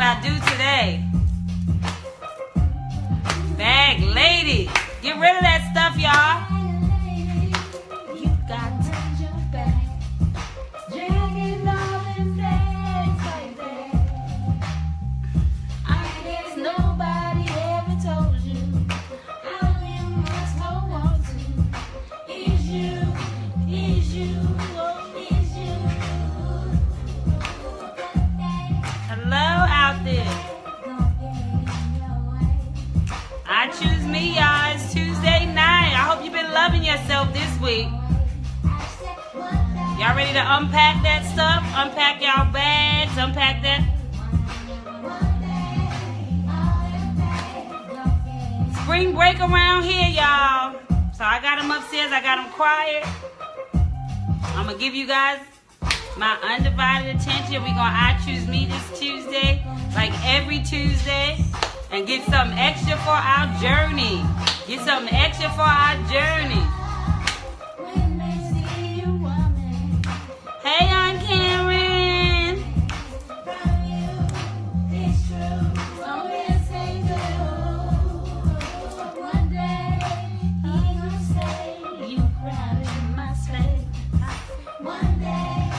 I do today. Bag lady. Get rid of that stuff, y'all. You got to change your bag. Dragging all them flags like that. I guess nobody ever told you how you must hold on to. Is you, oh, is you. Hello out there. I choose me, y'all. It's Tuesday night. I hope you've been loving yourself this week. Y'all ready to unpack that stuff? Unpack y'all bags. Unpack that. Spring break around here, y'all. So I got them upstairs. I got them quiet. I'm going to give you guys my undivided attention. We're going to I Choose Me this Tuesday, like every Tuesday. And get something extra for our journey. Get something extra for our journey. Hey, Aunt Karen. One day he gonna say you cried in my space. One day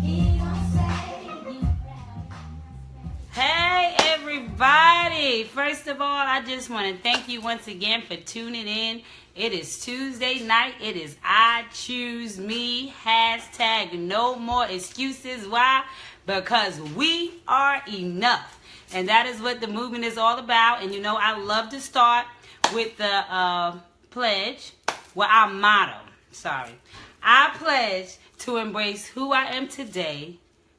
he gonna say you cried. Hey, everybody. First of all, I just want to thank you once again for tuning in. It is Tuesday night. It is I Choose Me. Hashtag no more excuses. Why? Because we are enough. And that is what the movement is all about. And you know, I love to start with the pledge. Well, our motto. Sorry. I pledge to embrace who I am today,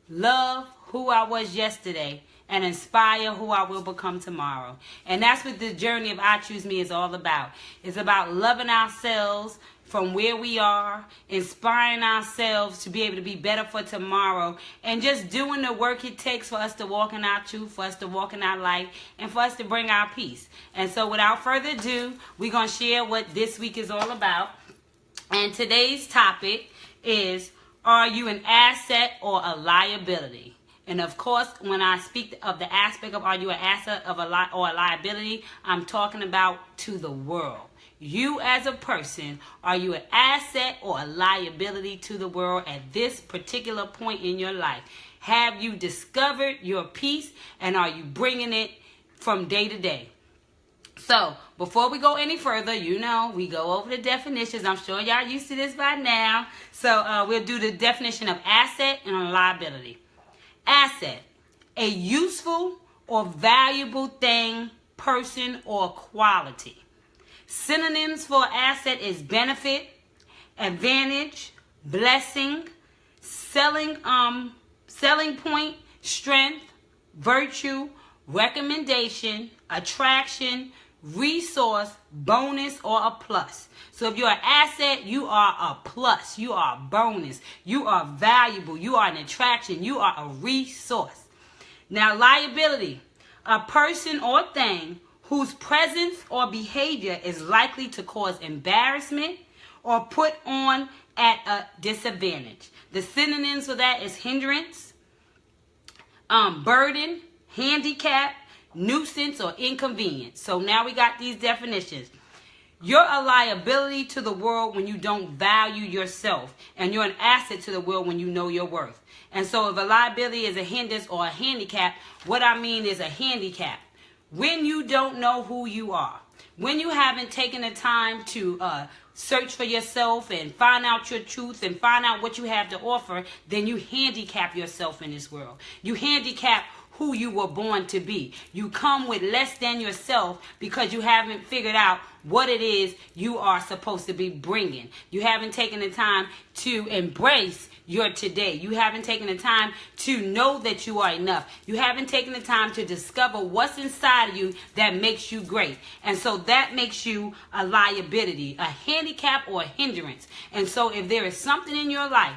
love who I was yesterday, and inspire who I will become tomorrow. And that's what the journey of I Choose Me is all about. It's about loving ourselves from where we are, inspiring ourselves to be able to be better for tomorrow, and just doing the work it takes for us to walk in our truth, for us to walk in our life, and for us to bring our peace. And so without further ado, we're going to share what this week is all about. And today's topic is, are you an asset or a liability? And of course, when I speak of the aspect of are you an asset or a liability, I'm talking about to the world. You as a person, are you an asset or a liability to the world at this particular point in your life? Have you discovered your peace, and are you bringing it from day to day? So, before we go any further, you know, we go over the definitions. I'm sure y'all used to this by now. So, we'll do the definition of asset and a liability. Asset, a useful or valuable thing, person, or quality. Synonyms for asset is benefit, advantage, blessing, selling point, strength, virtue, recommendation, attraction, resource, bonus, or a plus. So if you're an asset, you are a plus, you are a bonus, you are valuable, you are an attraction, you are a resource. Now, liability, a person or thing whose presence or behavior is likely to cause embarrassment or put on at a disadvantage. The synonyms for that is hindrance, burden, handicap, nuisance, or inconvenience. So now we got these definitions. You're a liability to the world when you don't value yourself, and you're an asset to the world when you know your worth. And so if a liability is a hindrance or a handicap, what I mean is a handicap. When you don't know who you are, when you haven't taken the time to search for yourself and find out your truth and find out what you have to offer, then you handicap yourself in this world. You handicap who you were born to be. You come with less than yourself because you haven't figured out what it is you are supposed to be bringing. You haven't taken the time to embrace your today. You haven't taken the time to know that you are enough. You haven't taken the time to discover what's inside of you that makes you great. And so that makes you a liability, a handicap, or a hindrance. And so if there is something in your life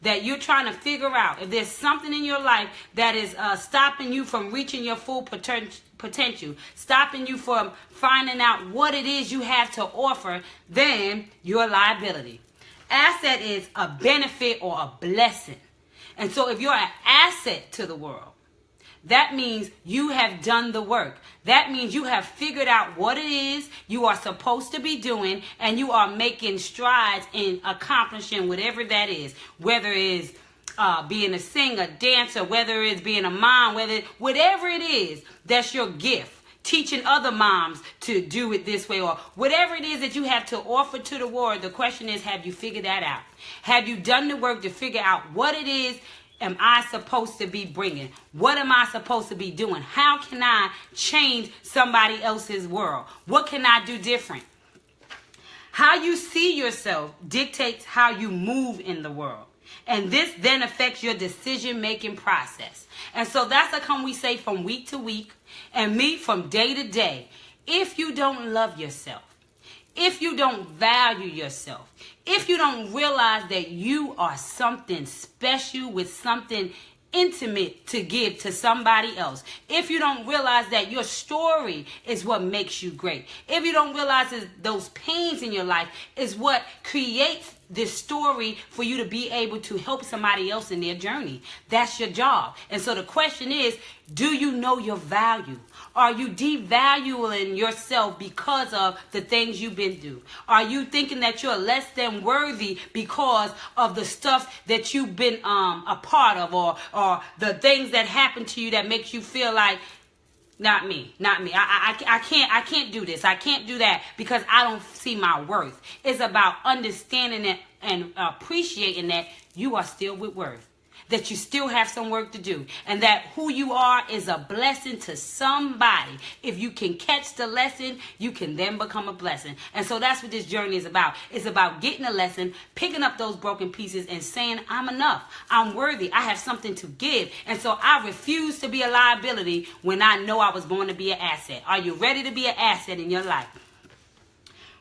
that you're trying to figure out, if there's something in your life that is stopping you from reaching your full potential, stopping you from finding out what it is you have to offer, then you're a liability. Asset is a benefit or a blessing. And so if you're an asset to the world, That means you have done the work. That means you have figured out what it is you are supposed to be doing, and you are making strides in accomplishing whatever that is. Whether it's being a singer, dancer, whether it's being a mom, whatever it is, that's your gift. Teaching other moms to do it this way, or whatever it is that you have to offer to the world. The question is, have you figured that out? Have you done the work to figure out what it is am I supposed to be bringing? What am I supposed to be doing? How can I change somebody else's world? What can I do different? How you see yourself dictates how you move in the world. And this then affects your decision-making process. And so that's how come we say from week to week and me from day to day, if you don't love yourself, if you don't value yourself, if you don't realize that you are something special with something intimate to give to somebody else, if you don't realize that your story is what makes you great, if you don't realize that those pains in your life is what creates this story for you to be able to help somebody else in their journey, that's your job. And so the question is, do you know your value? Are you devaluing yourself because of the things you've been through? Are you thinking that you're less than worthy because of the stuff that you've been a part of, or the things that happen to you that makes you feel like, not me. I can't do this. I can't do that because I don't see my worth. It's about understanding it and appreciating that you are still with worth, that you still have some work to do, and that who you are is a blessing to somebody. If you can catch the lesson, you can then become a blessing. And so that's what this journey is about. It's about getting a lesson, picking up those broken pieces and saying, I'm enough. I'm worthy. I have something to give. And so I refuse to be a liability when I know I was going to be an asset. Are you ready to be an asset in your life?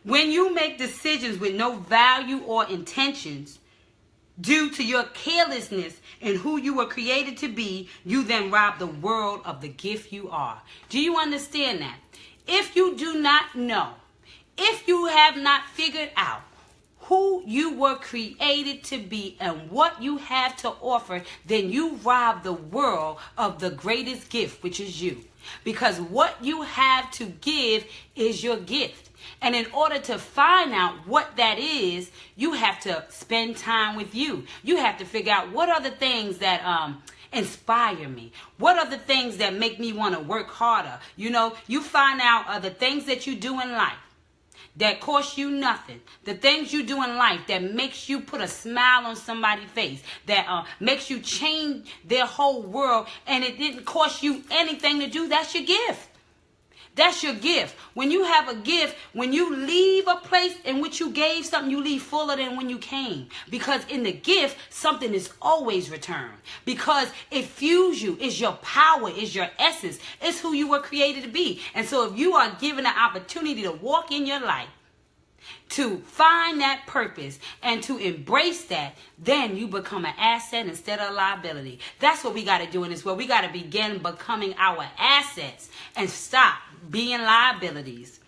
When you make decisions with no value or intentions, due to your carelessness in who you were created to be, you then rob the world of the gift you are. Do you understand that? If you do not know, if you have not figured out who you were created to be and what you have to offer, then you rob the world of the greatest gift, which is you. Because what you have to give is your gift. And in order to find out what that is, you have to spend time with you. You have to figure out what are the things that inspire me. What are the things that make me want to work harder? You know, you find out the things that you do in life that cost you nothing. The things you do in life that makes you put a smile on somebody's face, that makes you change their whole world, and it didn't cost you anything to do. That's your gift. That's your gift. When you have a gift, when you leave a place in which you gave something, you leave fuller than when you came. Because in the gift, something is always returned. Because it fuels you. It's your power. It's your essence. It's who you were created to be. And so if you are given an opportunity to walk in your life, to find that purpose and to embrace that, then you become an asset instead of a liability. That's what we got to do in this world. We got to begin becoming our assets and stop being liabilities.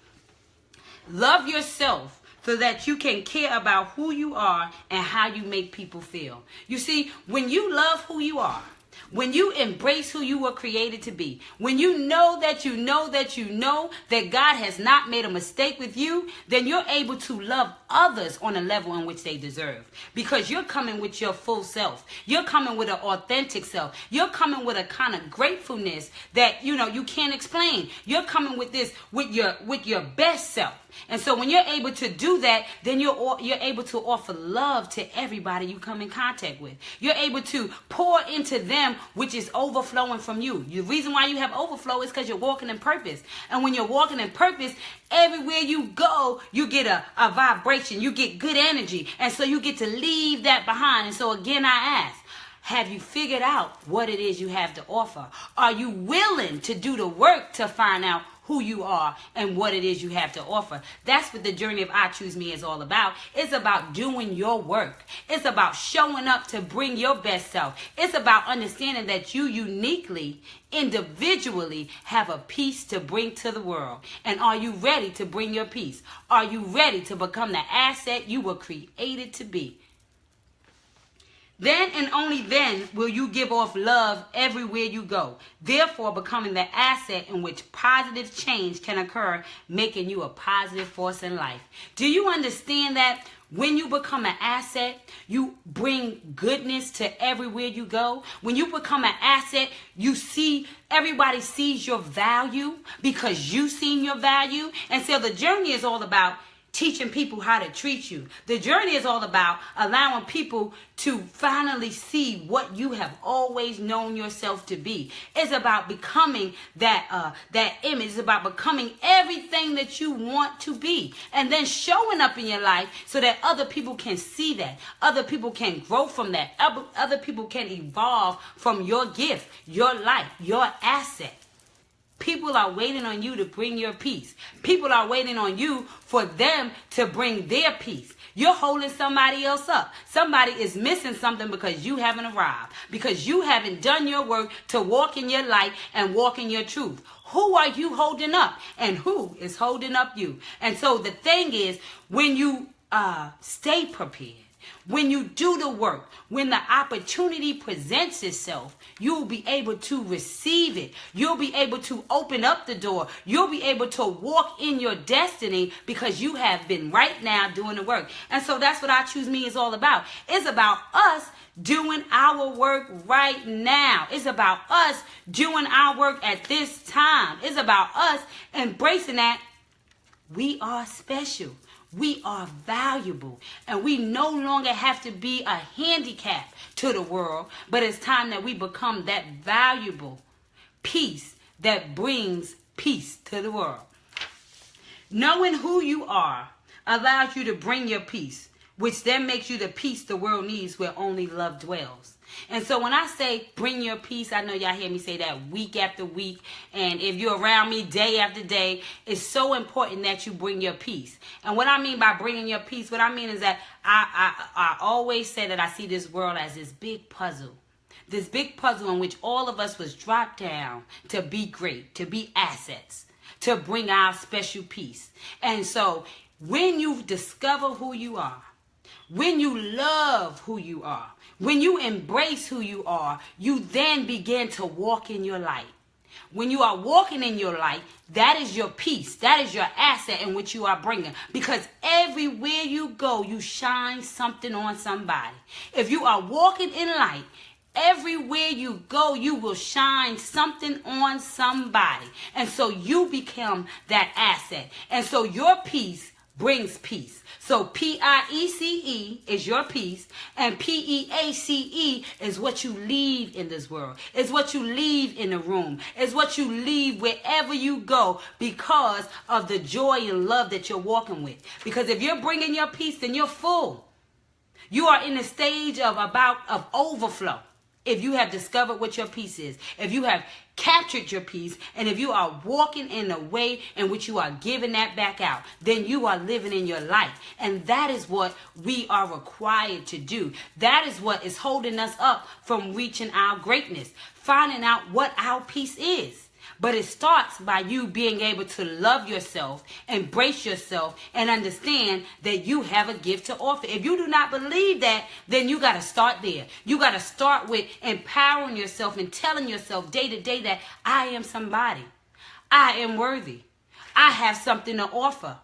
Love yourself so that you can care about who you are and how you make people feel. You see, when you love who you are, when you embrace who you were created to be, when you know that you know that you know that God has not made a mistake with you, then you're able to love others on a level in which they deserve. Because you're coming with your full self. You're coming with an authentic self. You're coming with a kind of gratefulness that, you know, you can't explain. You're coming with this, with your best self. And so when you're able to do that, then you're able to offer love to everybody you come in contact with. You're able to pour into them, which is overflowing from you. The reason why you have overflow is because you're walking in purpose. And when you're walking in purpose, everywhere you go, you get a vibration. You get good energy. And so you get to leave that behind. And so again, I ask, have you figured out what it is you have to offer? Are you willing to do the work to find out who you are and what it is you have to offer? That's what the journey of I Choose Me is all about. It's about doing your work. It's about showing up to bring your best self. It's about understanding that you uniquely, individually have a piece to bring to the world. And are you ready to bring your piece? Are you ready to become the asset you were created to be? Then and only then will you give off love everywhere you go, therefore becoming the asset in which positive change can occur, making you a positive force in life. Do you understand that? When you become an asset, you bring goodness to everywhere you go. When you become an asset, everybody sees your value because you seen your value. And so the journey is all about teaching people how to treat you. The journey is all about allowing people to finally see what you have always known yourself to be. It's about becoming that image. It's about becoming everything that you want to be, and then showing up in your life so that other people can see that. Other people can grow from that. Other people can evolve from your gift, your life, your asset. People are waiting on you to bring your peace. People are waiting on you for them to bring their peace. You're holding somebody else up. Somebody is missing something because you haven't arrived, because you haven't done your work to walk in your light and walk in your truth. Who are you holding up, and who is holding up you? And so the thing is, when you stay prepared, when you do the work, when the opportunity presents itself, you'll be able to receive it. You'll be able to open up the door. You'll be able to walk in your destiny because you have been right now doing the work. And so that's what I Choose Me is all about. It's about us doing our work right now. It's about us doing our work at this time. It's about us embracing that we are special. We are valuable, and we no longer have to be a handicap to the world, but it's time that we become that valuable piece that brings peace to the world. Knowing who you are allows you to bring your peace, which then makes you the peace the world needs, where only love dwells. And so when I say bring your peace, I know y'all hear me say that week after week. And if you're around me day after day, it's so important that you bring your peace. And what I mean by bringing your peace, what I mean is that I always say that I see this world as this big puzzle. This big puzzle in which all of us was dropped down to be great, to be assets, to bring our special peace. And so when you discover who you are, when you love who you are, when you embrace who you are, you then begin to walk in your light. When you are walking in your light, that is your peace. That is your asset in which you are bringing. Because everywhere you go, you shine something on somebody. If you are walking in light, everywhere you go, you will shine something on somebody. And so you become that asset. And so your peace brings peace. So P-I-E-C-E is your peace, and P-E-A-C-E is what you leave in this world. It's what you leave in the room. It's what you leave wherever you go because of the joy and love that you're walking with. Because if you're bringing your peace, then you're full. You are in the stage of overflow. If you have discovered what your peace is, if you have captured your peace, and if you are walking in a way in which you are giving that back out, then you are living in your life. And that is what we are required to do. That is what is holding us up from reaching our greatness, finding out what our peace is. But it starts by you being able to love yourself, embrace yourself, and understand that you have a gift to offer. If you do not believe that, then you got to start there. You got to start with empowering yourself and telling yourself day to day that I am somebody. I am worthy. I have something to offer.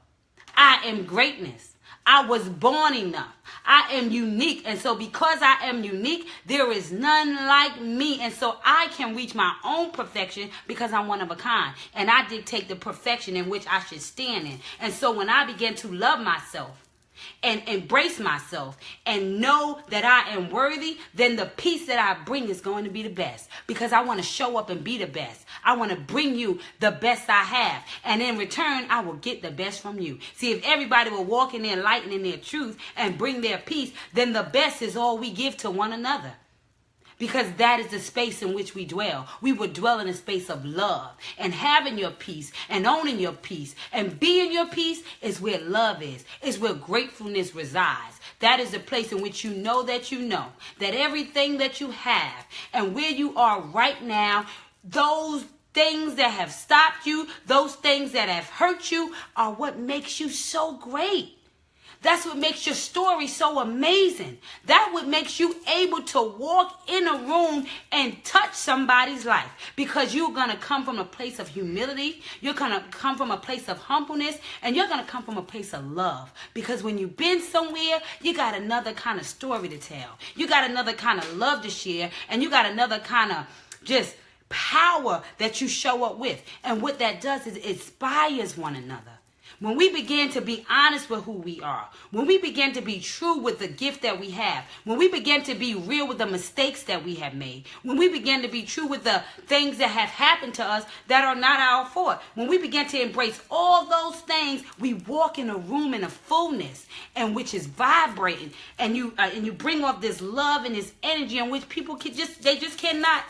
I am greatness. I was born enough. I am unique. And so because I am unique, there is none like me. And so I can reach my own perfection because I'm one of a kind. And I dictate the perfection in which I should stand in. And so when I begin to love myself and embrace myself and know that I am worthy, then the peace that I bring is going to be the best, because I want to show up and be the best. I want to bring you the best I have, and in return I will get the best from you. See, if everybody will walk in their light and in their truth and bring their peace, then the best is all we give to one another. Because that is the space in which we dwell. We will dwell in a space of love, and having your peace and owning your peace and being your peace is where love is. It's where gratefulness resides. That is the place in which you know that everything that you have and where you are right now, those things that have stopped you, those things that have hurt you, are what makes you so great. That's what makes your story so amazing. That what makes you able to walk in a room and touch somebody's life, because you're going to come from a place of humility. You're going to come from a place of humbleness, and you're going to come from a place of love, because when you've been somewhere, you got another kind of story to tell. You got another kind of love to share, and you got another kind of just power that you show up with. And what that does is it inspires one another. When we begin to be honest with who we are, when we begin to be true with the gift that we have, when we begin to be real with the mistakes that we have made, when we begin to be true with the things that have happened to us that are not our fault, when we begin to embrace all those things, we walk in a room in a fullness and which is vibrating, and you bring off this love and this energy in which people they just cannot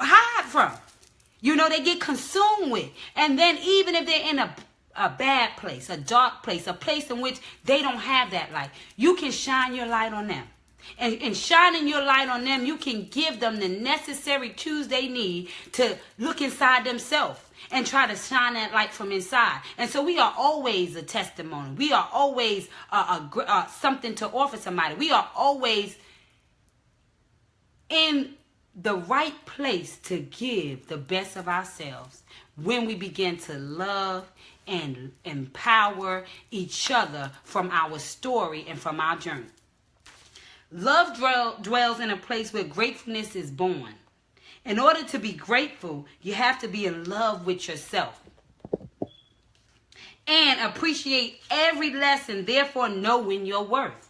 hide from. You know, they get consumed with. And then even if they're in a bad place, a dark place, a place in which they don't have that light, you can shine your light on them. And shining your light on them, you can give them the necessary tools they need to look inside themselves and try to shine that light from inside. And so we are always a testimony. We are always something to offer somebody. We are always in the right place to give the best of ourselves when we begin to love and empower each other from our story and from our journey. Love dwells in a place where gratefulness is born. In order to be grateful, you have to be in love with yourself and appreciate every lesson, therefore knowing your worth.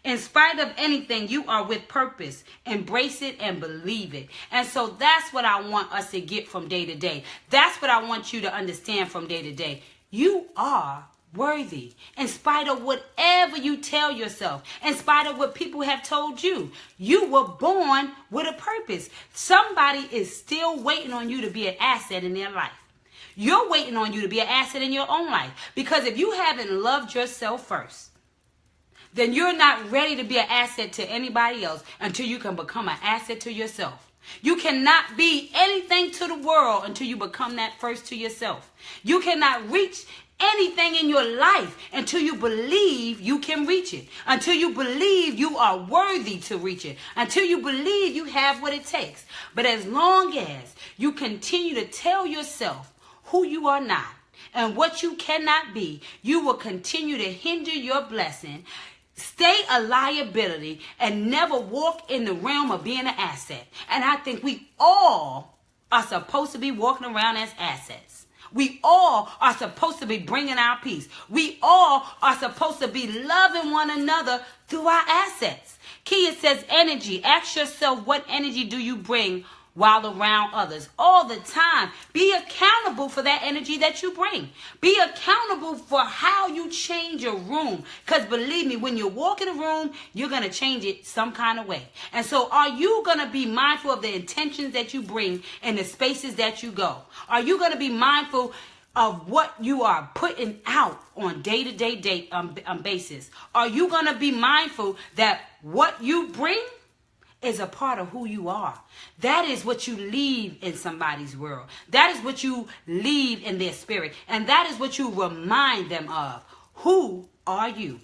In spite of anything, you are with purpose. Embrace it and believe it. And so that's what I want us to get from day to day. That's what I want you to understand from day to day. You are worthy. In spite of whatever you tell yourself, in spite of what people have told you, you were born with a purpose. Somebody is still waiting on you to be an asset in their life. You're waiting on you to be an asset in your own life. Because if you haven't loved yourself first, then you're not ready to be an asset to anybody else until you can become an asset to yourself. You cannot be anything to the world until you become that first to yourself. You cannot reach anything in your life until you believe you can reach it, until you believe you are worthy to reach it, until you believe you have what it takes. But as long as you continue to tell yourself who you are not and what you cannot be, you will continue to hinder your blessing, stay a liability, and never walk in the realm of being an asset. And I think we all are supposed to be walking around as assets. We all are supposed to be bringing our peace. We all are supposed to be loving one another through our assets. Kia says energy. Ask yourself, what energy do you bring while around others? All the time. Be accountable for that energy that you bring. Be accountable for how you change your room. Because believe me, when you walk in a room, you're going to change it some kind of way. And so are you going to be mindful of the intentions that you bring in the spaces that you go? Are you going to be mindful of what you are putting out on day-to-day basis? Are you going to be mindful that what you bring is a part of who you are? That is what you leave in somebody's world. That is what you leave in their spirit. And that is what you remind them of. Who are you?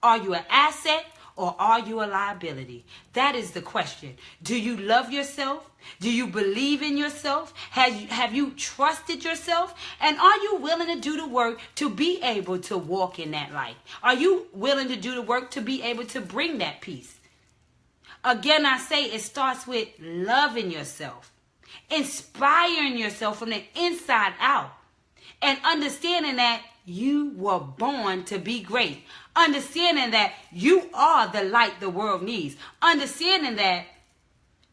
Are you an asset or are you a liability? That is the question. Do you love yourself? Do you believe in yourself? Have you trusted yourself? And are you willing to do the work to be able to walk in that light? Are you willing to do the work to be able to bring that peace? Again, I say it starts with loving yourself, inspiring yourself from the inside out, and understanding that you were born to be great. Understanding that you are the light the world needs. Understanding that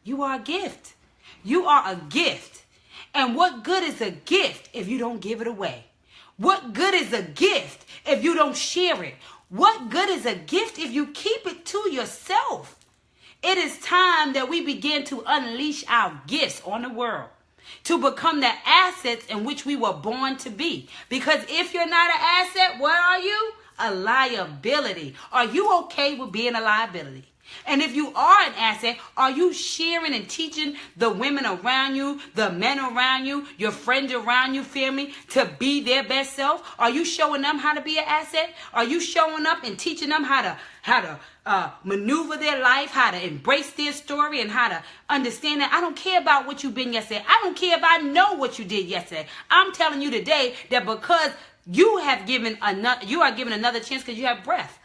you are a gift. You are a gift. And what good is a gift if you don't give it away? What good is a gift if you don't share it? What good is a gift if you keep it to yourself? It is time that we begin to unleash our gifts on the world to become the assets in which we were born to be. Because if you're not an asset, what are you? A liability. Are you okay with being a liability? And if you are an asset, are you sharing and teaching the women around you, the men around you, your friends around you, family, to be their best self? Are you showing them how to be an asset? Are you showing up and teaching them how to maneuver their life, how to embrace their story, and how to understand that I don't care about what you've been yesterday. I don't care if I know what you did yesterday. I'm telling you today that because you are given another chance because you have breath.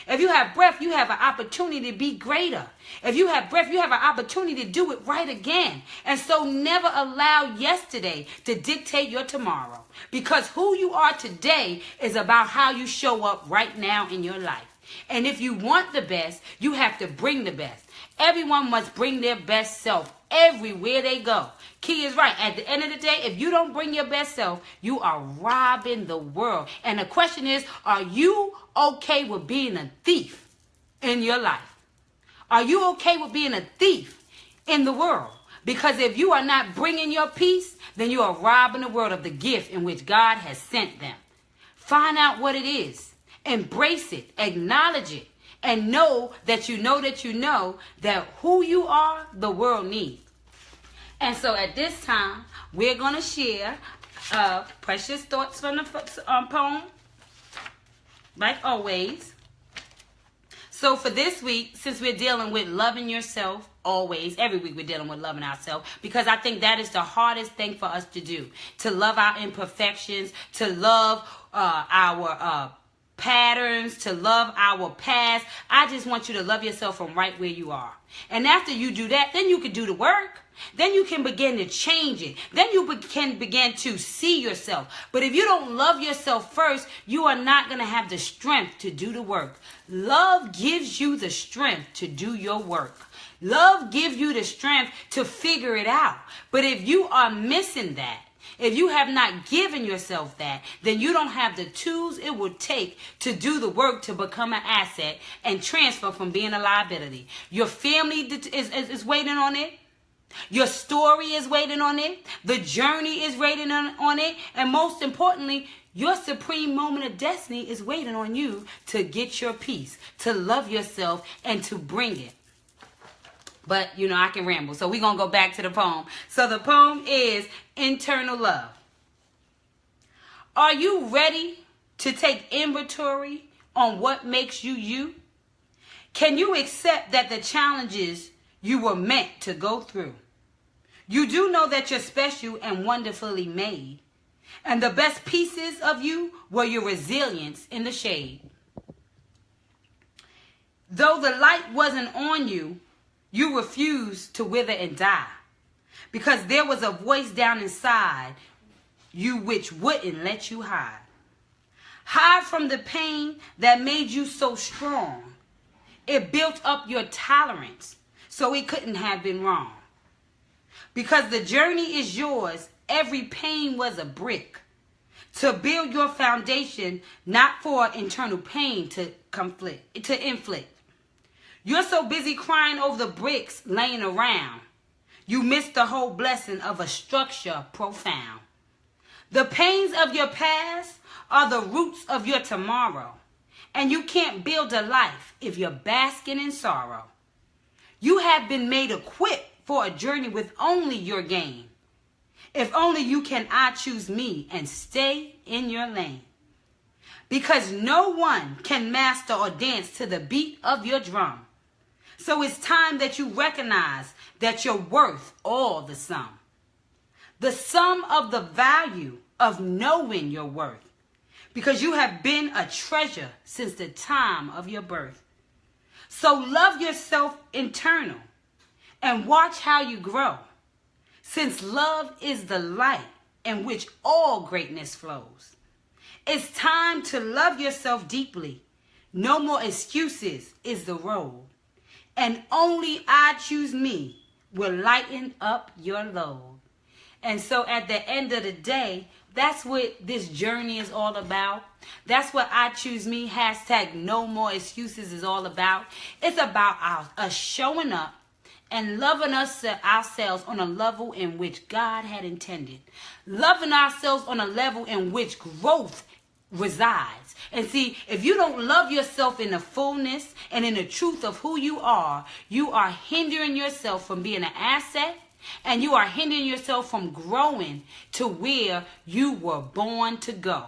If you have breath, you have an opportunity to be greater. If you have breath, you have an opportunity to do it right again. And so never allow yesterday to dictate your tomorrow. Because who you are today is about how you show up right now in your life. And if you want the best, you have to bring the best. Everyone must bring their best self everywhere they go. Key is right. At the end of the day, if you don't bring your best self, you are robbing the world. And the question is, are you okay with being a thief in your life? Are you okay with being a thief in the world? Because if you are not bringing your peace, then you are robbing the world of the gift in which God has sent them. Find out what it is. Embrace it. Acknowledge it. And know that who you are, the world needs. And so at this time, we're going to share precious thoughts from the poem, like always. So for this week, since we're dealing with loving yourself always, every week we're dealing with loving ourselves, because I think that is the hardest thing for us to do, to love our imperfections, to love our patterns, to love our past. I just want you to love yourself from right where you are. And after you do that, then you can do the work. Then you can begin to change it. Then you can begin to see yourself. But if you don't love yourself first, you are not going to have the strength to do the work. Love gives you the strength to do your work. Love gives you the strength to figure it out. But if you are missing that, if you have not given yourself that, then you don't have the tools it will take to do the work to become an asset and transfer from being a liability. Your family is waiting on it. Your story is waiting on it. The journey is waiting on it. And most importantly, your supreme moment of destiny is waiting on you to get your peace, to love yourself, and to bring it. But, I can ramble. So we're going to go back to the poem. So the poem is Internal Love. Are you ready to take inventory on what makes you you? Can you accept that the challenges you were meant to go through? You do know that you're special and wonderfully made. And the best pieces of you were your resilience in the shade. Though the light wasn't on you, you refused to wither and die. Because there was a voice down inside you which wouldn't let you hide. Hide from the pain that made you so strong. It built up your tolerance, so it couldn't have been wrong. Because the journey is yours, every pain was a brick to build your foundation, not for internal pain to inflict. You're so busy crying over the bricks laying around, you miss the whole blessing of a structure profound. The pains of your past are the roots of your tomorrow, and you can't build a life if you're basking in sorrow. You have been made equipped for a journey with only your gain. If only you can I choose me and stay in your lane. Because no one can master or dance to the beat of your drum. So it's time that you recognize that you're worth all the sum. The sum of the value of knowing your worth. Because you have been a treasure since the time of your birth. So love yourself internal and watch how you grow. Since love is the light in which all greatness flows. It's time to love yourself deeply. No more excuses is the road. And only I choose me will lighten up your load. And so at the end of the day, that's what this journey is all about. That's what I choose me, hashtag no more excuses is all about. It's about us showing up and loving ourselves on a level in which God had intended. Loving ourselves on a level in which growth resides. And see, if you don't love yourself in the fullness and in the truth of who you are hindering yourself from being an asset, and you are hindering yourself from growing to where you were born to go.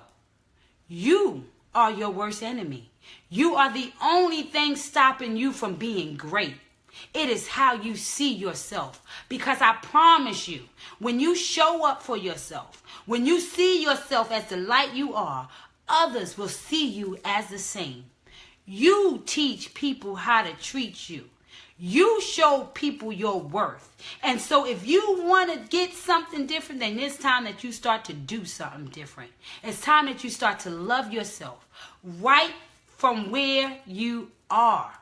You are your worst enemy. You are the only thing stopping you from being great. It is how you see yourself. Because I promise you, when you show up for yourself, when you see yourself as the light you are, others will see you as the same. You teach people how to treat you. You show people your worth. And so if you want to get something different, then it's time that you start to do something different. It's time that you start to love yourself right from where you are,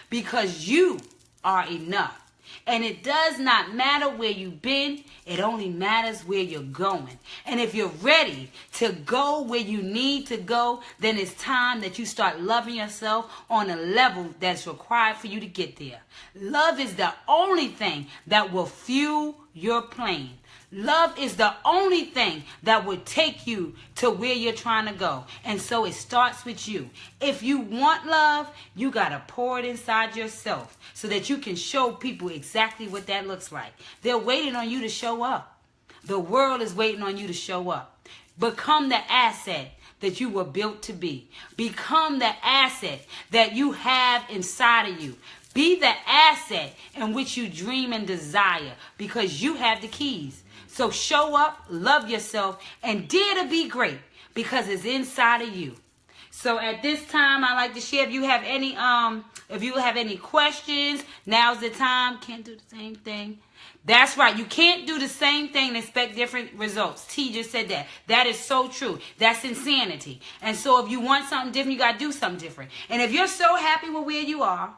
because you are enough. And it does not matter where you've been. It only matters where you're going. And if you're ready to go where you need to go, then it's time that you start loving yourself on a level that's required for you to get there. Love is the only thing that will fuel your plane. Love is the only thing that will take you to where you're trying to go. And so it starts with you. If you want love, you got to pour it inside yourself so that you can show people exactly what that looks like. They're waiting on you to show up. The world is waiting on you to show up. Become the asset that you were built to be. Become the asset that you have inside of you. Be the asset in which you dream and desire, because you have the keys. So show up, love yourself, and dare to be great, because it's inside of you. So at this time, I like to share, if you have any questions, now's the time. Can't do the same thing. That's right. You can't do the same thing and expect different results. T just said that. That is so true. That's insanity. And so if you want something different, you got to do something different. And if you're so happy with where you are,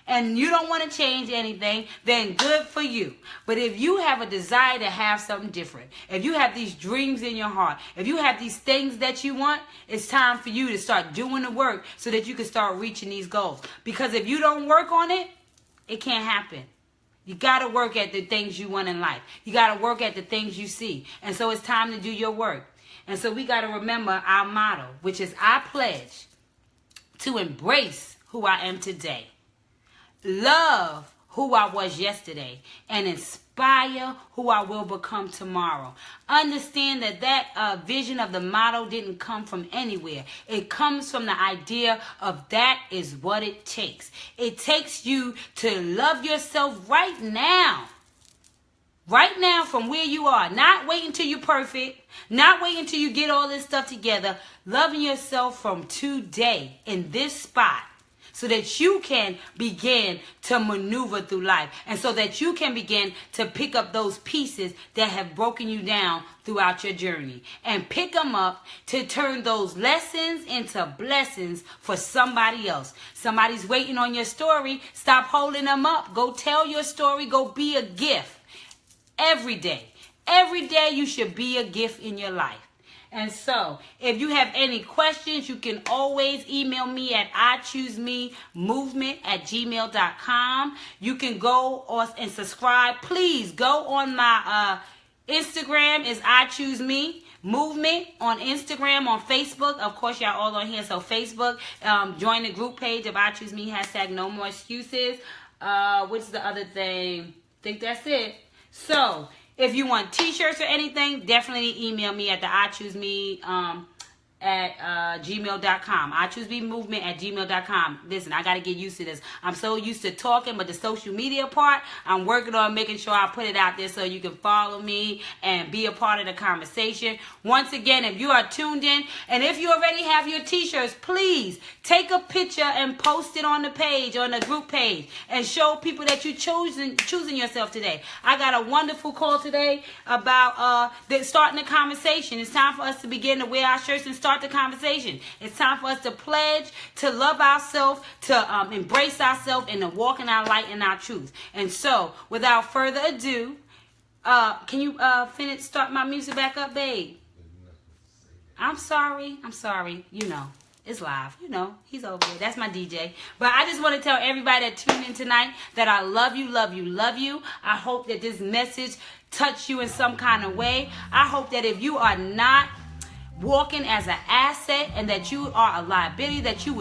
and you don't want to change anything, then good for you. But if you have a desire to have something different, if you have these dreams in your heart, if you have these things that you want, it's time for you to start doing the work so that you can start reaching these goals. Because if you don't work on it, it can't happen. You got to work at the things you want in life. You got to work at the things you see. And so it's time to do your work. And so we got to remember our motto, which is, I pledge to embrace who I am today, love who I was yesterday, and inspire who I will become tomorrow. Understand that vision of the motto didn't come from anywhere. It comes from the idea of that is what it takes. It takes you to love yourself right now. Right now, from where you are. Not wait until you're perfect. Not wait until you get all this stuff together. Loving yourself from today in this spot, so that you can begin to maneuver through life, and so that you can begin to pick up those pieces that have broken you down throughout your journey, and pick them up to turn those lessons into blessings for somebody else. Somebody's waiting on your story. Stop holding them up. Go tell your story. Go be a gift every day. Every day you should be a gift in your life. And so, if you have any questions, you can always email me at ichoosememovement@gmail.com. You can go and subscribe. Please go on my Instagram is ichoosememovement on Instagram, on Facebook. Of course, y'all all on here. So Facebook, join the group page of I Choose Me, #No More Excuses. What's the other thing? I think that's it. So, if you want t-shirts or anything, definitely email me at the iChooseMe at gmail.com. iChooseMemovement@gmail.com. Listen, I got to get used to this. I'm so used to talking, but the social media part, I'm working on making sure I put it out there so you can follow me and be a part of the conversation. Once again, if you are tuned in, and if you already have your t-shirts, please take a picture and post it on the page, on the group page, and show people that you're choosing yourself today. I got a wonderful call today about starting the conversation. It's time for us to begin to wear our shirts and start the conversation. It's time for us to pledge to love ourselves, to embrace ourselves, and to walk in our light and our truth. And so, without further ado, can you start my music back up, babe? I'm sorry. You know, it's live. You know, he's over there. That's my DJ. But I just want to tell everybody that tuned in tonight that I love you, love you, love you. I hope that this message touched you in some kind of way. I hope that if you are not walking as an asset and that you are a liability, that you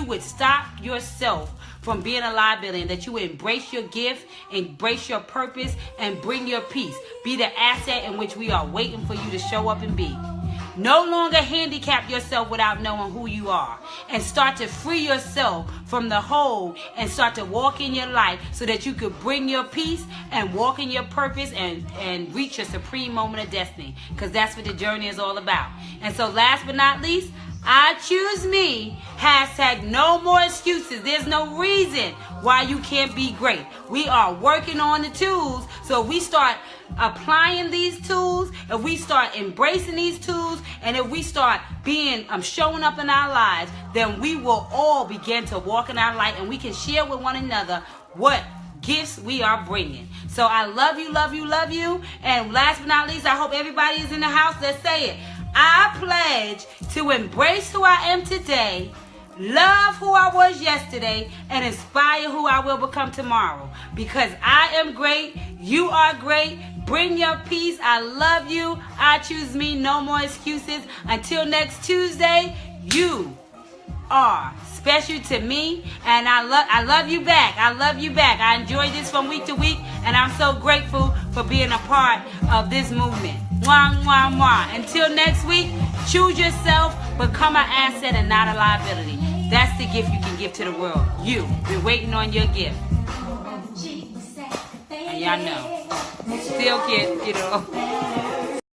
would stop yourself from being a liability, and that you would embrace your gift, embrace your purpose, and bring your peace. Be the asset in which we are waiting for you to show up and be. No longer handicap yourself without knowing who you are, and start to free yourself from the hold and start to walk in your life so that you could bring your peace and walk in your purpose and reach your supreme moment of destiny, because that's what the journey is all about. And so last but not least, I choose me. Hashtag no more excuses. There's no reason why you can't be great. We are working on the tools. So if we start applying these tools, if we start embracing these tools, and if we start being showing up in our lives, then we will all begin to walk in our light, and we can share with one another what gifts we are bringing. So I love you, love you, love you. And last but not least, I hope everybody is in the house. Let's say it. I pledge to embrace who I am today, love who I was yesterday, and inspire who I will become tomorrow. Because I am great, you are great. Bring your peace. I love you. I choose me. No more excuses. Until next Tuesday, you are special to me, and I love you back. I love you back. I enjoy this from week to week, and I'm so grateful for being a part of this movement. Mwah, mwah, mwah. Until next week, choose yourself, become an asset and not a liability. That's the gift you can give to the world. You. We're waiting on your gift. And y'all know. Still can't,